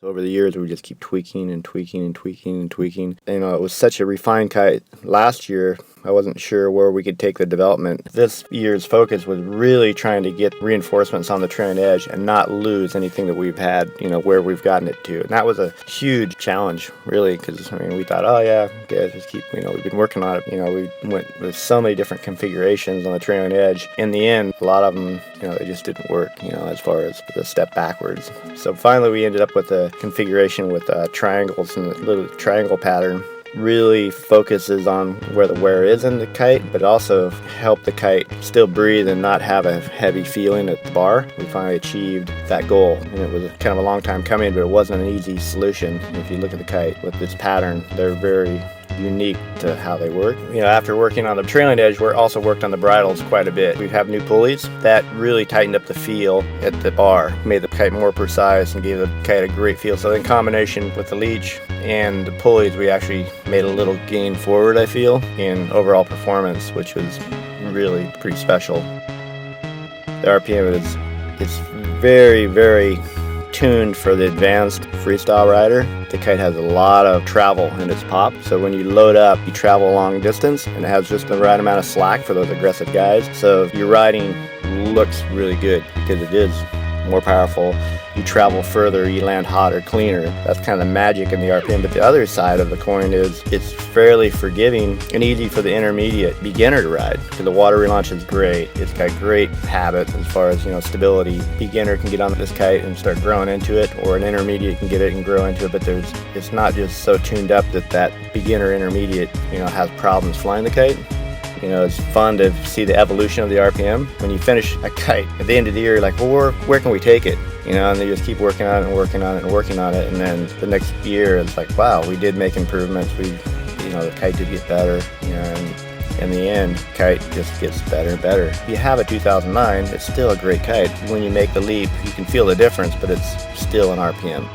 Over the years, we just keep tweaking and tweaking and tweaking and tweaking. You know, it was such a refined kite last year. I wasn't sure where we could take the development. This year's focus was really trying to get reinforcements on the trailing edge and not lose anything that we've had, you know, where we've gotten it to. And that was a huge challenge, really, because, I mean, we thought, oh, yeah, guys, just keep, you know, we've been working on it. You know, we went with so many different configurations on the trailing edge. In the end, a lot of them, you know, they just didn't work, you know, as far as the step backwards. So finally, we ended up with a configuration with triangles and a little triangle pattern. Really focuses on where the wear is in the kite, but also help the kite still breathe and not have a heavy feeling at the bar. We finally achieved that goal, and it was kind of a long time coming, but it wasn't an easy solution. If you look at the kite with this pattern, they're very unique to how they work. You know, after working on the trailing edge, we also worked on the bridles quite a bit. We'd have new pulleys that really tightened up the feel at the bar, made the kite more precise and gave the kite a great feel. So in combination with the leech and the pulleys, we actually made a little gain forward, I feel, in overall performance, which was really pretty special. The RPM is very, very tuned for the advanced freestyle rider. The kite has a lot of travel in its pop, so when you load up, you travel a long distance, and it has just the right amount of slack for those aggressive guys. So your riding looks really good because it is more powerful. You travel further, you land hotter, cleaner. That's kind of the magic in the RPM. But the other side of the coin is it's fairly forgiving and easy for the intermediate beginner to ride. So the water relaunch is great. It's got great habit as far as, you know, stability. Beginner can get on this kite and start growing into it, or an intermediate can get it and grow into it. But it's not just so tuned up that beginner intermediate, you know, has problems flying the kite. You know, it's fun to see the evolution of the RPM. When you finish a kite, at the end of the year, you're like, well, where can we take it? You know, and they just keep working on it and working on it and working on it. And then the next year, it's like, wow, we did make improvements. You know, the kite did get better. You know, and in the end, kite just gets better and better. If you have a 2009, it's still a great kite. When you make the leap, you can feel the difference, but it's still an RPM.